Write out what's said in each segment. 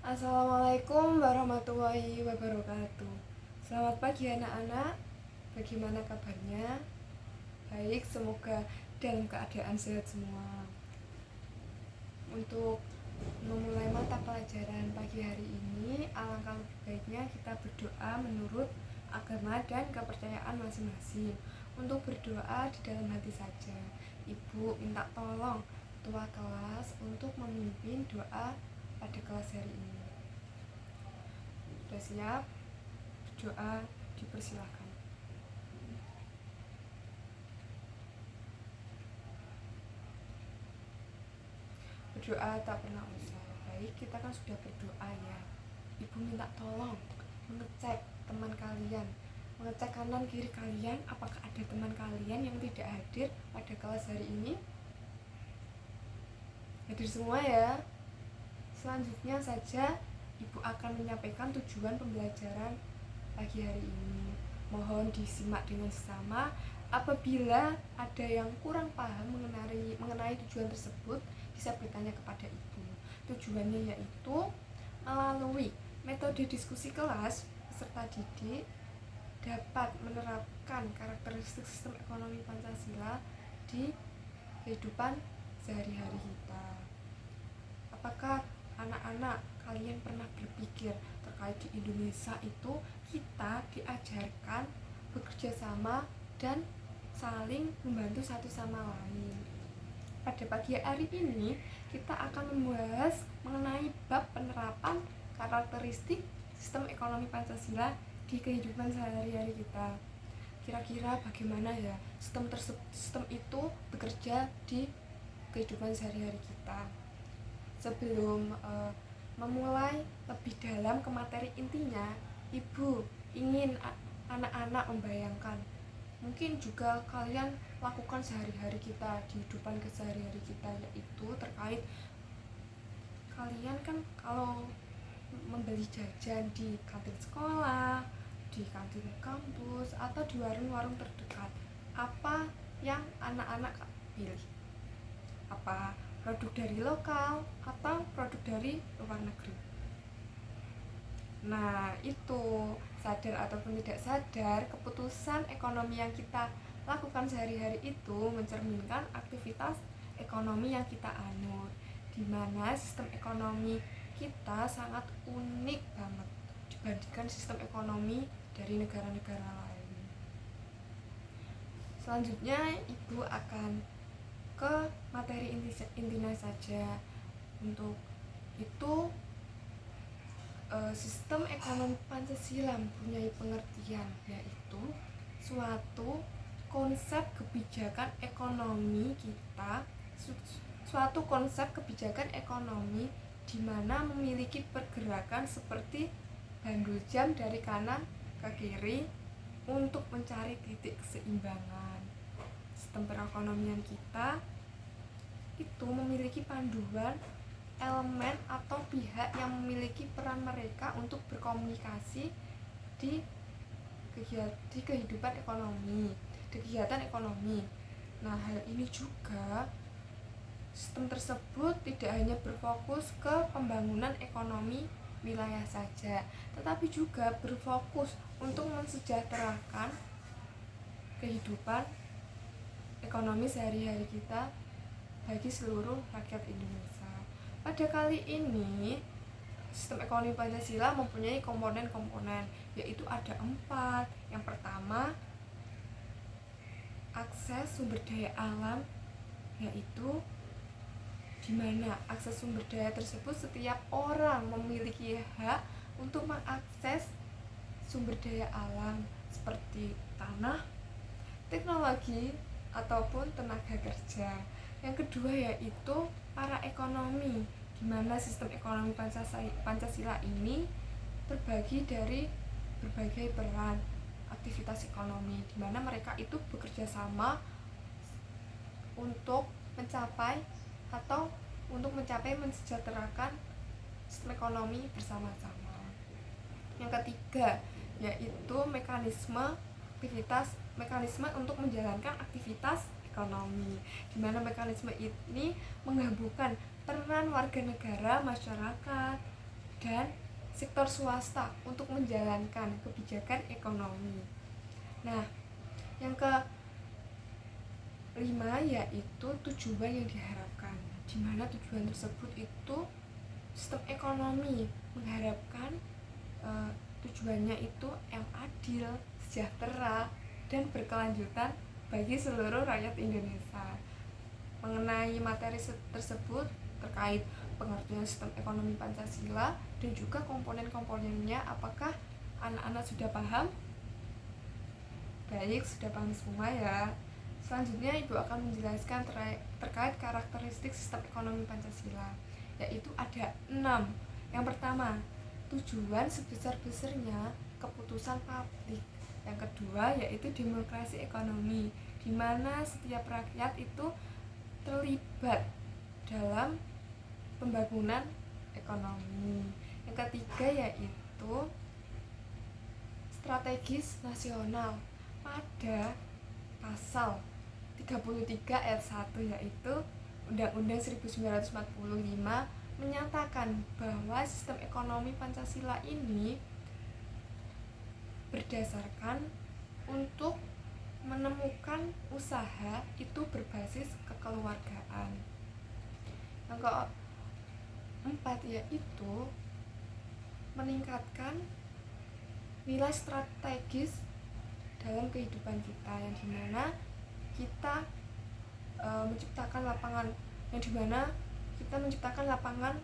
Assalamualaikum warahmatullahi wabarakatuh. Selamat pagi anak-anak. Bagaimana kabarnya? Baik, semoga dalam keadaan sehat semua. Untuk memulai mata pelajaran pagi hari ini, alangkah lebih baiknya kita berdoa menurut agama dan kepercayaan masing-masing. Untuk berdoa di dalam hati saja. Ibu minta tolong ketua kelas untuk memimpin doa pada kelas hari ini. Sudah siap? Berdoa dipersilakan. Berdoa tak pernah usai. Baik, kita kan sudah berdoa ya. Ibu minta tolong mengecek teman kalian, mengecek kanan kiri kalian, apakah ada teman kalian yang tidak hadir pada kelas hari ini? Hadir semua ya. Selanjutnya saja Ibu akan menyampaikan tujuan pembelajaran pagi hari ini. Mohon disimak dengan sesama. Apabila ada yang kurang paham mengenai tujuan tersebut, bisa bertanya kepada Ibu. Tujuannya yaitu melalui metode diskusi kelas, peserta didik dapat menerapkan karakteristik sistem ekonomi Pancasila di kehidupan sehari-hari kita. Apakah anak-anak kalian pernah berpikir terkait di Indonesia itu kita diajarkan bekerja sama dan saling membantu satu sama lain? Pada pagi hari ini kita akan membahas mengenai bab penerapan karakteristik sistem ekonomi Pancasila di kehidupan sehari-hari kita. Kira-kira bagaimana ya sistem itu bekerja di kehidupan sehari-hari kita? Sebelum memulai lebih dalam ke materi intinya, Ibu ingin anak-anak membayangkan, mungkin juga kalian lakukan sehari-hari kita, di kehidupan kesehari-hari kita, yaitu terkait kalian kan kalau membeli jajan di kantin sekolah, di kantin kampus, atau di warung-warung terdekat, apa yang anak-anak pilih? Apa produk dari lokal atau produk dari luar negeri? Nah, itu sadar ataupun tidak sadar, keputusan ekonomi yang kita lakukan sehari-hari itu mencerminkan aktivitas ekonomi yang kita anut, di mana sistem ekonomi kita sangat unik banget dibandingkan sistem ekonomi dari negara-negara lain. Selanjutnya Ibu akan ke materi intinya saja. Untuk itu sistem ekonomi Pancasila mempunyai pengertian, yaitu suatu konsep kebijakan ekonomi kita, suatu konsep kebijakan ekonomi di mana memiliki pergerakan seperti bandul jam dari kanan ke kiri untuk mencari titik keseimbangan. Sistem perekonomian kita itu memiliki panduan elemen atau pihak yang memiliki peran mereka untuk berkomunikasi di kehidupan ekonomi, di kegiatan ekonomi. Nah, hal ini juga sistem tersebut tidak hanya berfokus ke pembangunan ekonomi wilayah saja, tetapi juga berfokus untuk mensejahterakan kehidupan ekonomi sehari-hari kita bagi seluruh rakyat Indonesia. Pada kali ini, sistem ekonomi Pancasila mempunyai komponen-komponen, yaitu ada 4. Yang pertama, akses sumber daya alam, yaitu di mana akses sumber daya tersebut setiap orang memiliki hak untuk mengakses sumber daya alam seperti tanah, teknologi, ataupun tenaga kerja. Yang kedua yaitu para ekonomi, di mana sistem ekonomi Pancasila ini terbagi dari berbagai peran aktivitas ekonomi, di mana mereka itu bekerja sama untuk mencapai mensejahterakan sistem ekonomi bersama-sama. Yang ketiga yaitu mekanisme untuk menjalankan aktivitas ekonomi, di mana mekanisme ini menggabungkan peran warga negara, masyarakat, dan sektor swasta untuk menjalankan kebijakan ekonomi. Nah, yang kelima yaitu tujuan yang diharapkan, di mana tujuan tersebut itu sistem ekonomi mengharapkan tujuannya itu yang adil, sejahtera, dan berkelanjutan bagi seluruh rakyat Indonesia. Mengenai materi tersebut terkait pengertian sistem ekonomi Pancasila dan juga komponen-komponennya, apakah anak-anak sudah paham? Baik, sudah paham semua ya. Selanjutnya Ibu akan menjelaskan terkait karakteristik sistem ekonomi Pancasila, yaitu ada 6. Yang pertama, tujuan sebesar-besarnya keputusan publik. Yang kedua yaitu demokrasi ekonomi, di mana setiap rakyat itu terlibat dalam pembangunan ekonomi. Yang ketiga yaitu strategis nasional pada pasal 33 ayat 1, yaitu Undang-Undang 1945 menyatakan bahwa sistem ekonomi Pancasila ini berdasarkan untuk menemukan usaha itu berbasis kekeluargaan. Yang keempat yaitu meningkatkan nilai strategis dalam kehidupan kita, yang dimana kita menciptakan lapangan, yang dimana kita menciptakan lapangan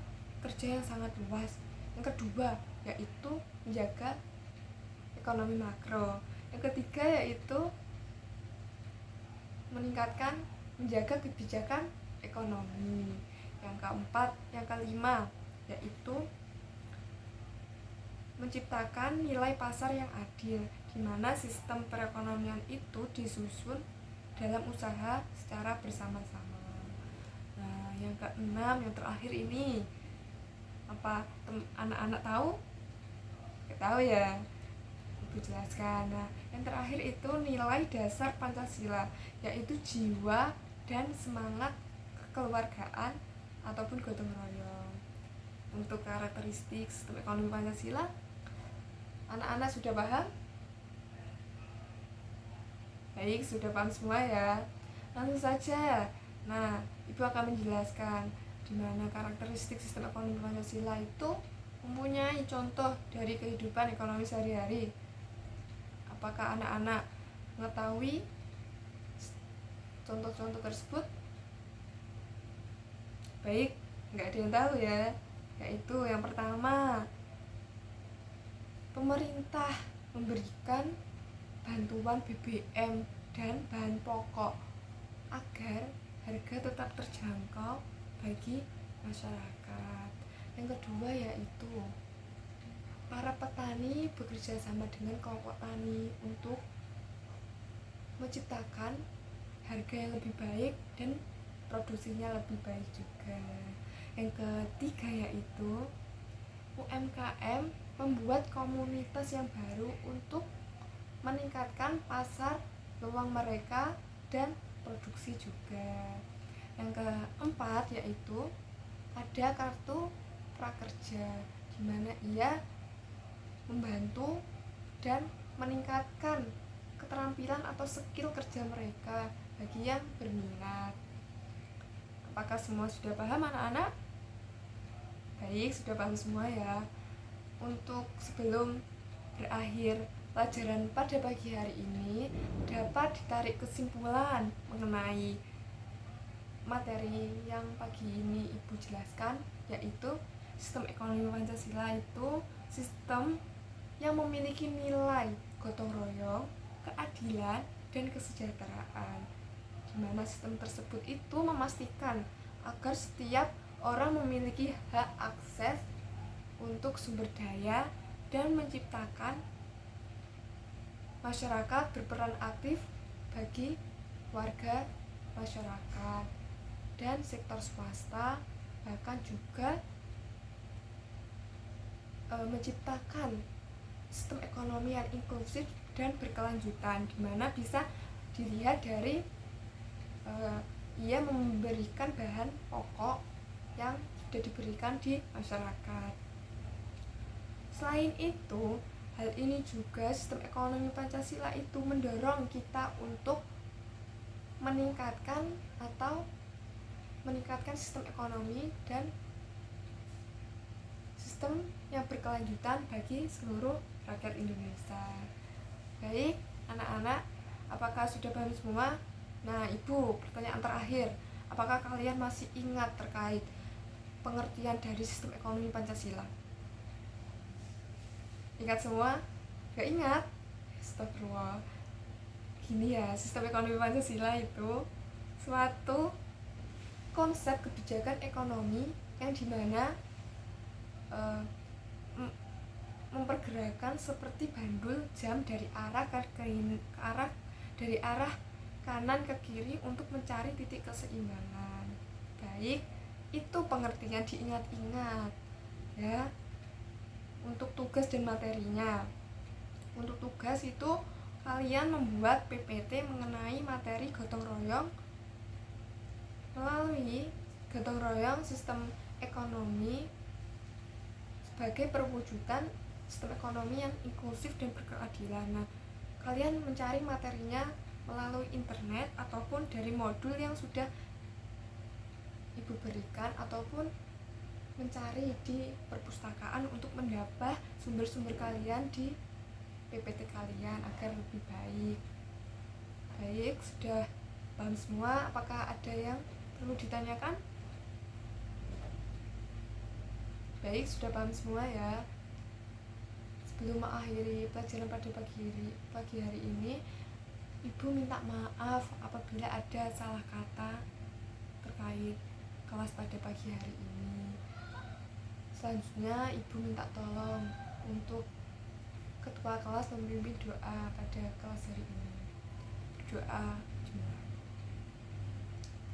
kerja yang sangat luas. Yang kedua yaitu menjaga ekonomi makro. Yang ketiga yaitu menjaga kebijakan ekonomi. Yang kelima yaitu menciptakan nilai pasar yang adil, di mana sistem perekonomian itu disusun dalam usaha secara bersama-sama. Nah, yang keenam, yang terakhir ini apa anak-anak tahu? Tahu ya? Ibu jelaskan. Nah, yang terakhir itu nilai dasar Pancasila, yaitu jiwa dan semangat kekeluargaan ataupun gotong royong. Untuk karakteristik sistem ekonomi Pancasila, anak-anak sudah paham? Baik, sudah paham semua ya. Langsung saja. Nah, Ibu akan menjelaskan di mana karakteristik sistem ekonomi Pancasila itu mempunyai contoh dari kehidupan ekonomi sehari-hari. Apakah anak-anak mengetahui contoh-contoh tersebut? Baik, nggak ada yang tahu ya. Yaitu yang pertama, pemerintah memberikan bantuan BBM dan bahan pokok agar harga tetap terjangkau bagi masyarakat. Yang kedua yaitu para petani bekerja sama dengan kelompok tani untuk menciptakan harga yang lebih baik dan produksinya lebih baik juga. Yang ketiga yaitu UMKM membuat komunitas yang baru untuk meningkatkan pasar peluang mereka dan produksi juga. Yang keempat yaitu ada kartu prakerja, di mana ia membantu dan meningkatkan keterampilan atau skill kerja mereka bagi yang berminat. Apakah semua sudah paham anak-anak? Baik, sudah paham semua ya. Untuk sebelum berakhir pelajaran pada pagi hari ini, dapat ditarik kesimpulan mengenai materi yang pagi ini Ibu jelaskan, yaitu sistem ekonomi Pancasila itu sistem yang memiliki nilai gotong royong, keadilan, dan kesejahteraan, di mana sistem tersebut itu memastikan agar setiap orang memiliki hak akses untuk sumber daya dan menciptakan masyarakat berperan aktif bagi warga masyarakat dan sektor swasta, bahkan juga menciptakan sistem ekonomi yang inklusif dan berkelanjutan, di mana bisa dilihat dari ia memberikan bahan pokok yang sudah diberikan di masyarakat. Selain itu, hal ini juga sistem ekonomi Pancasila itu mendorong kita untuk meningkatkan sistem ekonomi dan sistem yang berkelanjutan bagi seluruh rakyat Indonesia. Baik, anak-anak, apakah sudah paham semua? Nah, Ibu, pertanyaan terakhir. Apakah kalian masih ingat terkait pengertian dari sistem ekonomi Pancasila? Ingat semua? Gak ingat? Astagfirullah. Gini ya, sistem ekonomi Pancasila itu suatu konsep kebijakan ekonomi yang dimana mempergerakkan seperti bandul jam dari arah kanan ke kiri untuk mencari titik keseimbangan. Baik, itu pengertian, diingat-ingat ya. Untuk tugas dan materinya, untuk tugas itu kalian membuat PPT mengenai materi gotong royong melalui gotong royong sistem ekonomi sebagai perwujudan sistem ekonomi yang inklusif dan berkeadilan. Nah, kalian mencari materinya melalui internet ataupun dari modul yang sudah Ibu berikan, ataupun mencari di perpustakaan untuk mendapat sumber-sumber kalian di PPT kalian agar lebih baik. Baik, sudah paham semua? Apakah ada yang perlu ditanyakan? Baik, sudah paham semua ya. Sebelum mengakhiri pelajaran pada pagi hari ini, Ibu minta maaf apabila ada salah kata terkait kelas pada pagi hari ini. Selanjutnya, Ibu minta tolong untuk ketua kelas memimpin doa pada kelas hari ini. Berdoa jemaah.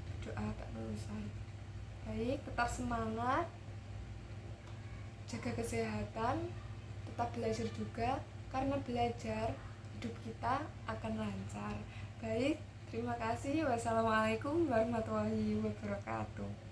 Berdoa tak selesai. Baik, tetap semangat, jaga kesehatan, tetap belajar juga, karena belajar hidup kita akan lancar. Baik, terima kasih. Wassalamualaikum warahmatullahi wabarakatuh.